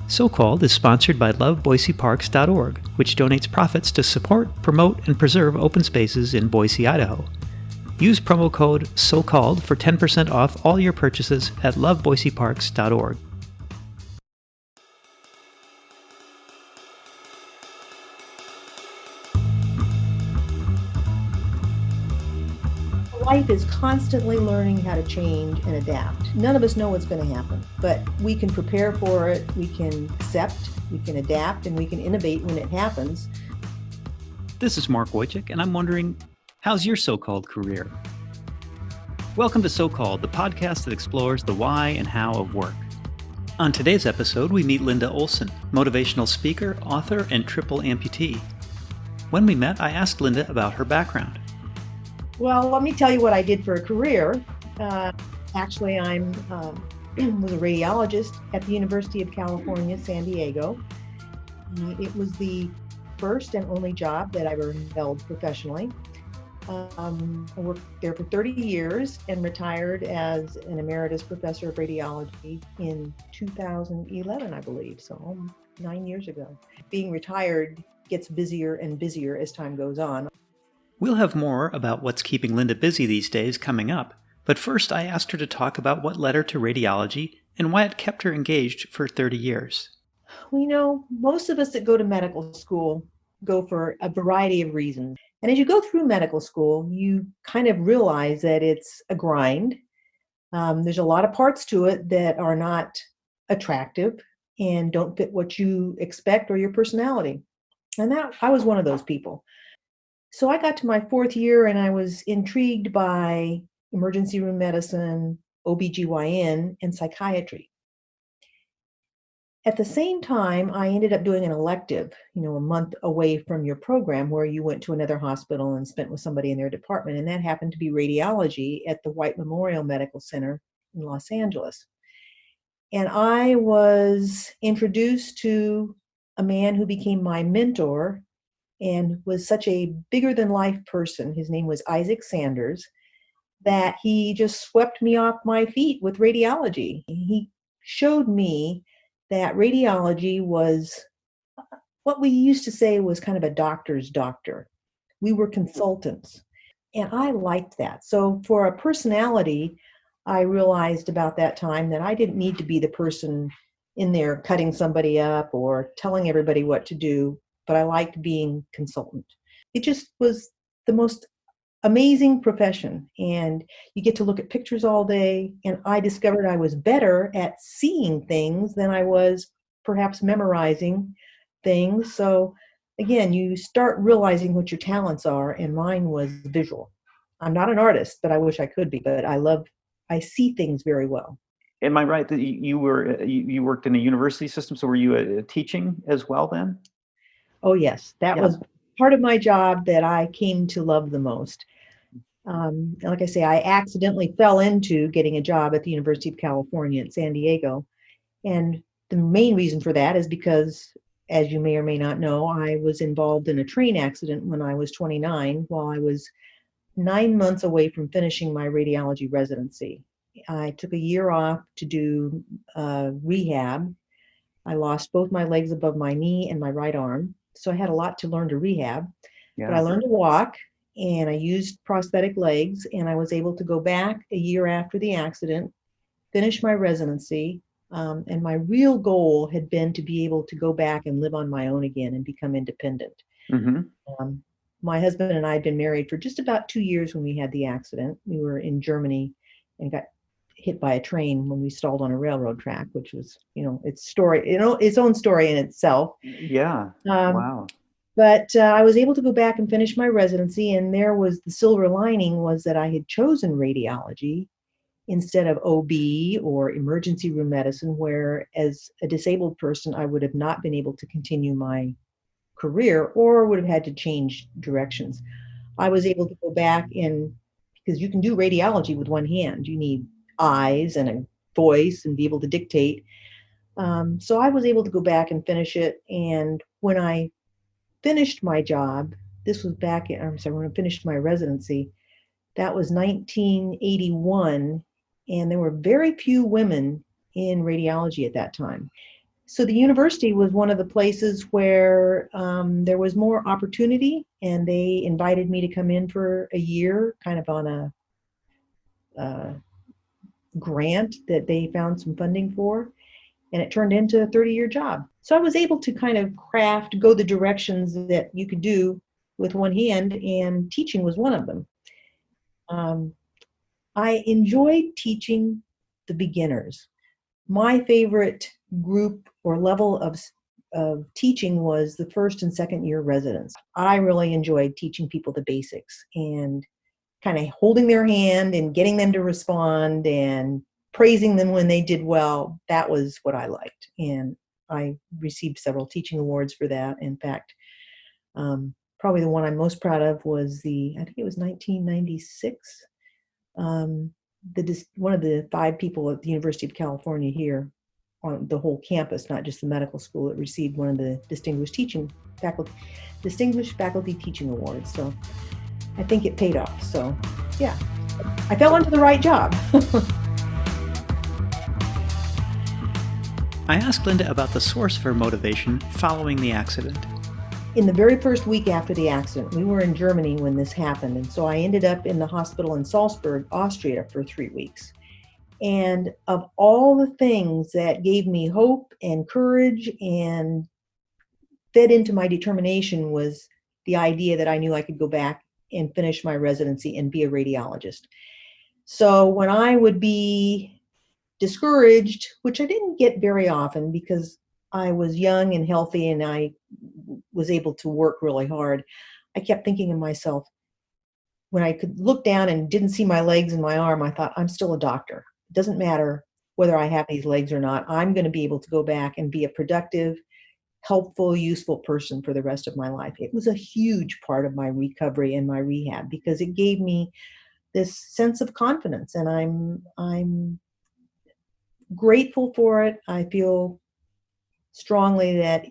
So-Called is sponsored by loveboiseparks.org, which donates profits to support, promote, and preserve open spaces in Boise, Idaho. Use promo code SOCALLED for 10% off all your purchases at loveboiseparks.org. Life is constantly learning how to change and adapt. None of us know what's going to happen, but we can prepare for it, we can accept, we can adapt, and we can innovate when it happens. This is Mark Wojcik, and I'm wondering, how's your so-called career? Welcome to So-Called, the podcast that explores the why and how of work. On today's episode, we meet Linda Olson, motivational speaker, author, and triple amputee. When we met, I asked Linda about her background. Well, let me tell you what I did for a career. Actually, I was a radiologist at the University of California, San Diego. It was the first and only job that I ever held professionally. I worked there for 30 years and retired as an emeritus professor of radiology in 2011, I believe, so 9 years ago. Being retired gets busier and busier as time goes on. We'll have more about what's keeping Linda busy these days coming up, but first I asked her to talk about what led her to radiology and why it kept her engaged for 30 years. Well, most of us that go to medical school go for a variety of reasons. And as you go through medical school, you kind of realize that it's a grind. There's a lot of parts to it that are not attractive and don't fit what you expect or your personality. And I was one of those people. So I got to my fourth year and I was intrigued by emergency room medicine, OBGYN, and psychiatry. At the same time, I ended up doing an elective, a month away from your program where you went to another hospital and spent with somebody in their department. And that happened to be radiology at the White Memorial Medical Center in Los Angeles. And I was introduced to a man who became my mentor and was such a bigger than life person. His name was Isaac Sanders, that he just swept me off my feet with radiology. He showed me that radiology was what we used to say was kind of a doctor's doctor. We were consultants, and I liked that. So for a personality, I realized about that time that I didn't need to be the person in there cutting somebody up or telling everybody what to do, but I liked being consultant. It just was the most amazing profession, and you get to look at pictures all day, and I discovered I was better at seeing things than I was perhaps memorizing things. So again, you start realizing what your talents are, and mine was visual. I'm not an artist, but I wish I could be, but I see things very well. Am I right that you worked in a university system, so were you teaching as well then? Oh yes, that was part of my job that I came to love the most. Like I say, I accidentally fell into getting a job at the University of California at San Diego. And the main reason for that is because, as you may or may not know, I was involved in a train accident when I was 29 while I was 9 months away from finishing my radiology residency. I took a year off to do rehab. I lost both my legs above my knee and my right arm. So I had a lot to learn to rehab, but I learned to walk and I used prosthetic legs, and I was able to go back a year after the accident, finish my residency. And my real goal had been to be able to go back and live on my own again and become independent. Mm-hmm. My husband and I had been married for just about 2 years when we had the accident. We were in Germany and got hit by a train when we stalled on a railroad track, which was, its own story in itself. Yeah. Wow. But I was able to go back and finish my residency, and there was the silver lining was that I had chosen radiology instead of OB or emergency room medicine, where as a disabled person, I would have not been able to continue my career or would have had to change directions. I was able to go back because you can do radiology with one hand. You need eyes and a voice and be able to dictate. So I was able to go back and finish it. And when I finished my job, when I finished my residency, that was 1981. And there were very few women in radiology at that time. So the university was one of the places where there was more opportunity, and they invited me to come in for a year, kind of on a grant that they found some funding for, and it turned into a 30-year job. So I was able to kind of go the directions that you could do with one hand, and teaching was one of them. I enjoyed teaching the beginners. My favorite group or level of teaching was the first and second year residents. I really enjoyed teaching people the basics and kind of holding their hand and getting them to respond and praising them when they did well. That was what I liked. And I received several teaching awards for that. In fact, probably the one I'm most proud of was I think it was 1996. One of the 5 people at the University of California here on the whole campus, not just the medical school, that received one of the distinguished faculty teaching awards. So I think it paid off. So yeah, I fell into the right job. I asked Linda about the source of her motivation following the accident. In the very first week after the accident, we were in Germany when this happened. And so I ended up in the hospital in Salzburg, Austria for 3 weeks. And of all the things that gave me hope and courage and fed into my determination was the idea that I knew I could go back and finish my residency and be a radiologist. So when I would be discouraged, which I didn't get very often because I was young and healthy and I was able to work really hard, I kept thinking to myself, when I could look down and didn't see my legs and my arm, I thought, I'm still a doctor. It doesn't matter whether I have these legs or not. I'm going to be able to go back and be a productive, helpful, useful person for the rest of my life. It was a huge part of my recovery and my rehab because it gave me this sense of confidence, and I'm grateful for it. I feel strongly that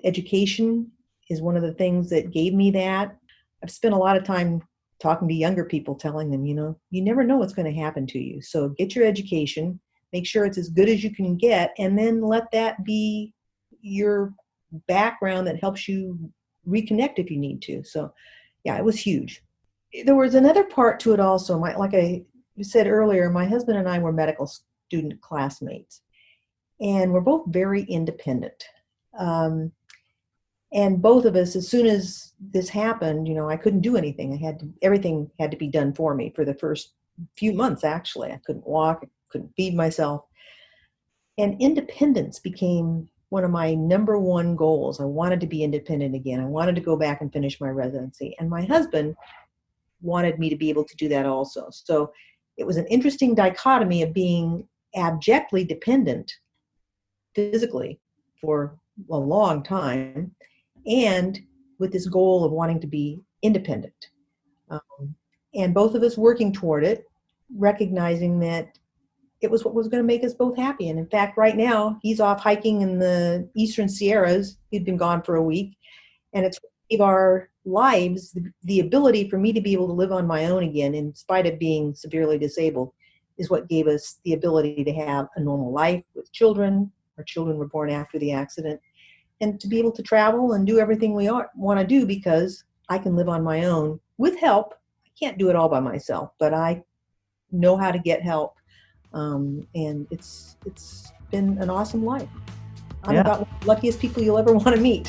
education is one of the things that gave me that. I've spent a lot of time talking to younger people, telling them, you never know what's going to happen to you. So get your education, make sure it's as good as you can get, and then let that be your background that helps you reconnect if you need to. So yeah, it was huge. There was another part to it also. Like I said earlier, my husband and I were medical student classmates, and we're both very independent. And both of us, as soon as this happened, I couldn't do anything. Everything had to be done for me for the first few months, actually. I couldn't walk, I couldn't feed myself. And independence became one of my number one goals. I wanted to be independent again. I wanted to go back and finish my residency. And my husband wanted me to be able to do that also. So it was an interesting dichotomy of being abjectly dependent physically for a long time, and with this goal of wanting to be independent. And both of us working toward it, recognizing that it was what was going to make us both happy. And in fact, right now, he's off hiking in the Eastern Sierras. He'd been gone for a week. And it's gave our lives the ability for me to be able to live on my own again, in spite of being severely disabled, is what gave us the ability to have a normal life with children. Our children were born after the accident. And to be able to travel and do everything we want to do, because I can live on my own with help. I can't do it all by myself, but I know how to get help. And it's been an awesome life. I'm about one of the luckiest people you'll ever want to meet.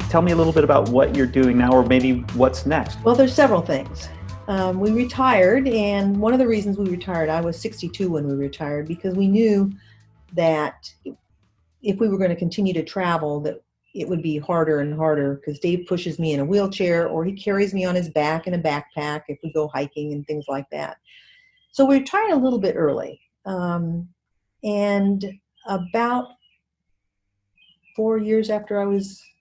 Tell me a little bit about what you're doing now, or maybe what's next. Well, there's several things. We retired, and one of the reasons we retired, I was 62 when we retired, because we knew that if we were going to continue to travel, that it would be harder and harder, because Dave pushes me in a wheelchair, or he carries me on his back in a backpack if we go hiking and things like that. So we retired a little bit early. And about 4 years after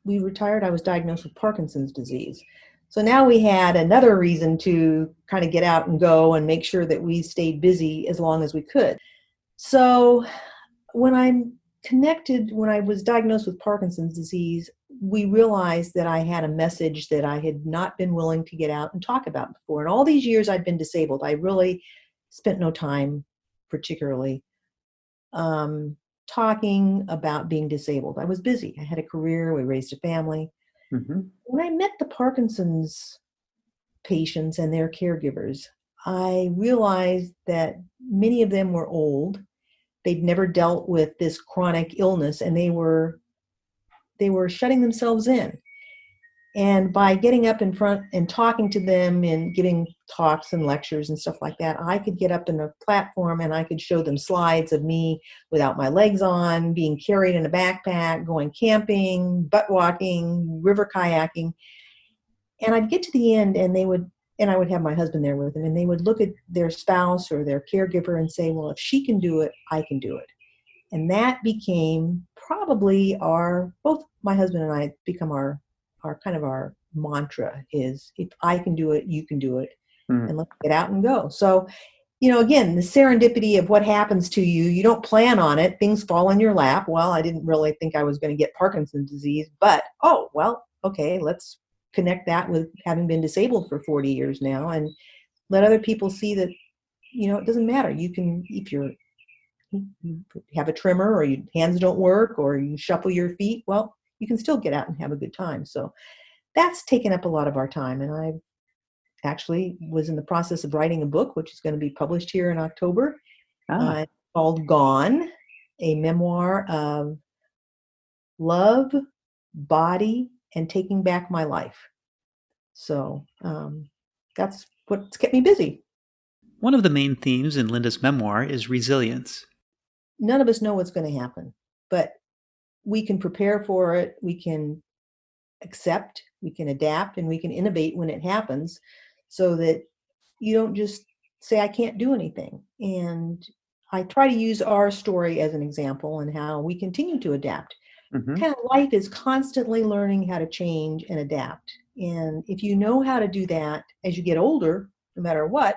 we retired, I was diagnosed with Parkinson's disease. So now we had another reason to kind of get out and go and make sure that we stayed busy as long as we could. So when I was diagnosed with Parkinson's disease, we realized that I had a message that I had not been willing to get out and talk about before. And all these years I'd been disabled, I really spent no time particularly talking about being disabled. I was busy. I had a career. We raised a family. Mm-hmm. When I met the Parkinson's patients and their caregivers, I realized that many of them were old. They'd never dealt with this chronic illness, and they were shutting themselves in. And by getting up in front and talking to them and giving talks and lectures and stuff like that, I could get up in a platform and I could show them slides of me without my legs on, being carried in a backpack, going camping, butt walking, river kayaking. And I'd get to the end and I would have my husband there with them, and they would look at their spouse or their caregiver and say, well, if she can do it, I can do it. And that became probably both my husband and I become our kind of our mantra is, if I can do it, you can do it, and let's get out and go. So, again, the serendipity of what happens to you, you don't plan on it. Things fall in your lap. Well, I didn't really think I was going to get Parkinson's disease, but, okay, let's connect that with having been disabled for 40 years now and let other people see that, it doesn't matter. You can, if you have a tremor or your hands don't work or you shuffle your feet, well, you can still get out and have a good time. So that's taken up a lot of our time. And I actually was in the process of writing a book, which is going to be published here in October, called Gone, a memoir of love, body, and taking back my life. So that's what's kept me busy. One of the main themes in Linda's memoir is resilience. None of us know what's going to happen, but we can prepare for it, we can accept, we can adapt, and we can innovate when it happens so that you don't just say, I can't do anything. And I try to use our story as an example and how we continue to adapt. Mm-hmm. Kind of life is constantly learning how to change and adapt. And if you know how to do that as you get older, no matter what,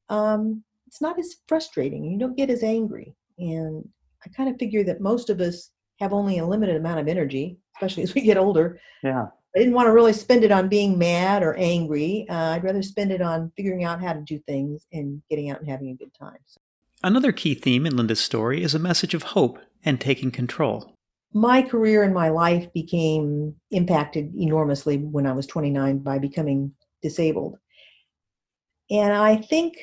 it's not as frustrating. You don't get as angry. And I kind of figure that most of us have only a limited amount of energy, especially as we get older. Yeah. I didn't want to really spend it on being mad or angry. I'd rather spend it on figuring out how to do things and getting out and having a good time. So. Another key theme in Linda's story is a message of hope and taking control. My career and my life became impacted enormously when I was 29 by becoming disabled. And I think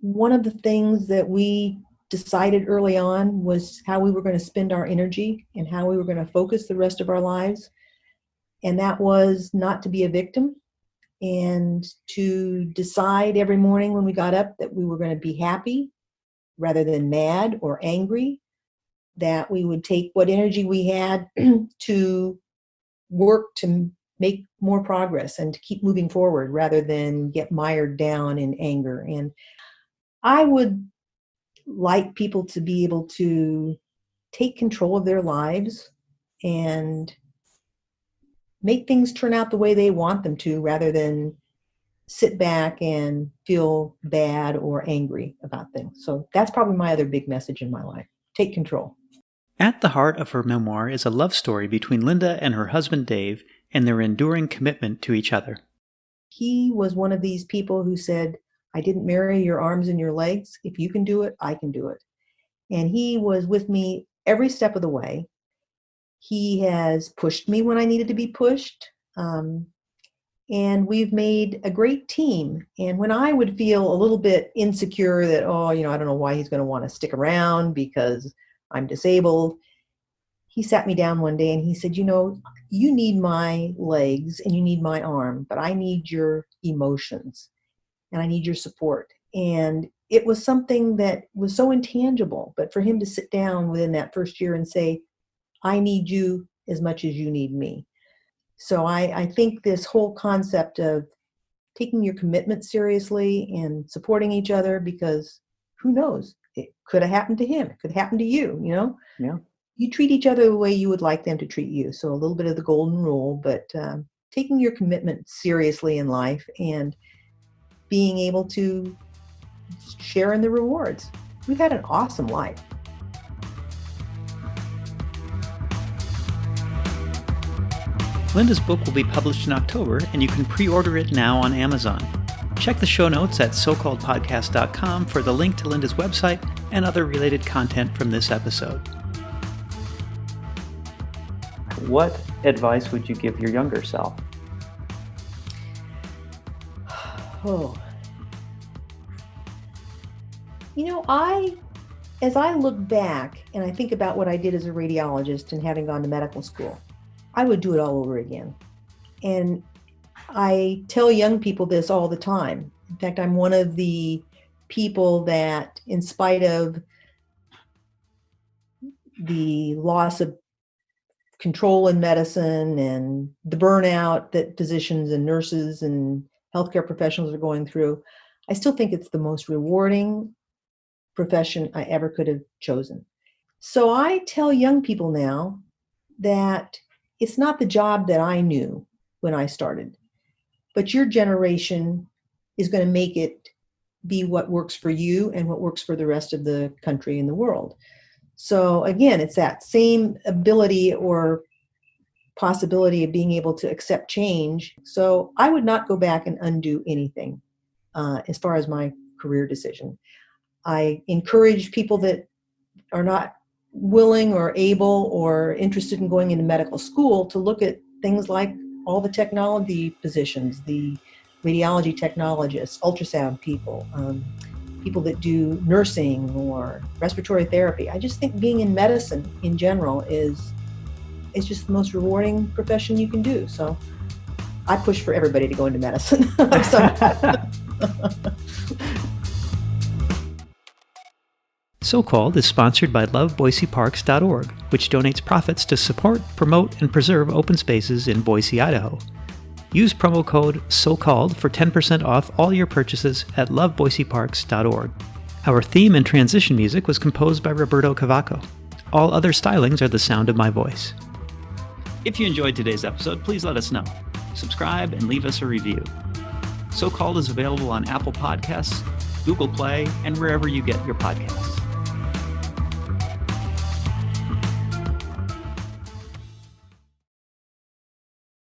one of the things that we decided early on was how we were going to spend our energy and how we were going to focus the rest of our lives. And that was not to be a victim and to decide every morning when we got up that we were going to be happy rather than mad or angry, that we would take what energy we had to work to make more progress and to keep moving forward rather than get mired down in anger. And I would like people to be able to take control of their lives and make things turn out the way they want them to rather than sit back and feel bad or angry about things. So that's probably my other big message in my life. Take control. At the heart of her memoir is a love story between Linda and her husband Dave and their enduring commitment to each other. He was one of these people who said, I didn't marry your arms and your legs. If you can do it, I can do it. And he was with me every step of the way. He has pushed me when I needed to be pushed. And we've made a great team. And when I would feel a little bit insecure that, I don't know why he's going to want to stick around because I'm disabled, he sat me down one day and he said, you need my legs and you need my arm, but I need your emotions and I need your support. And it was something that was so intangible, but for him to sit down within that first year and say, I need you as much as you need me. So I think this whole concept of taking your commitment seriously and supporting each other, because who knows, it could have happened to him. It could happen to you, Yeah. You treat each other the way you would like them to treat you. So a little bit of the golden rule, but taking your commitment seriously in life and being able to share in the rewards. We've had an awesome life. Linda's book will be published in October, and you can pre-order it now on Amazon. Check the show notes at socalledpodcast.com for the link to Linda's website and other related content from this episode. What advice would you give your younger self? Oh. As I look back and I think about what I did as a radiologist and having gone to medical school, I would do it all over again. And I tell young people this all the time. In fact, I'm one of the people that, in spite of the loss of control in medicine and the burnout that physicians and nurses and healthcare professionals are going through, I still think it's the most rewarding profession I ever could have chosen. So I tell young people now that it's not the job that I knew when I started, but your generation is going to make it be what works for you and what works for the rest of the country and the world. So again, it's that same ability or possibility of being able to accept change. So I would not go back and undo anything as far as my career decision. I encourage people that are not willing or able or interested in going into medical school to look at things like all the technology positions, the radiology technologists, ultrasound people, people that do nursing or respiratory therapy. I just think being in medicine in general is just the most rewarding profession you can do. So I push for everybody to go into medicine. So Called is sponsored by loveboiseparks.org, which donates profits to support, promote, and preserve open spaces in Boise, Idaho. Use promo code SOCALLED for 10% off all your purchases at loveboiseparks.org. Our theme and transition music was composed by Roberto Cavaco. All other stylings are the sound of my voice. If you enjoyed today's episode, please let us know. Subscribe and leave us a review. So Called is available on Apple Podcasts, Google Play, and wherever you get your podcasts.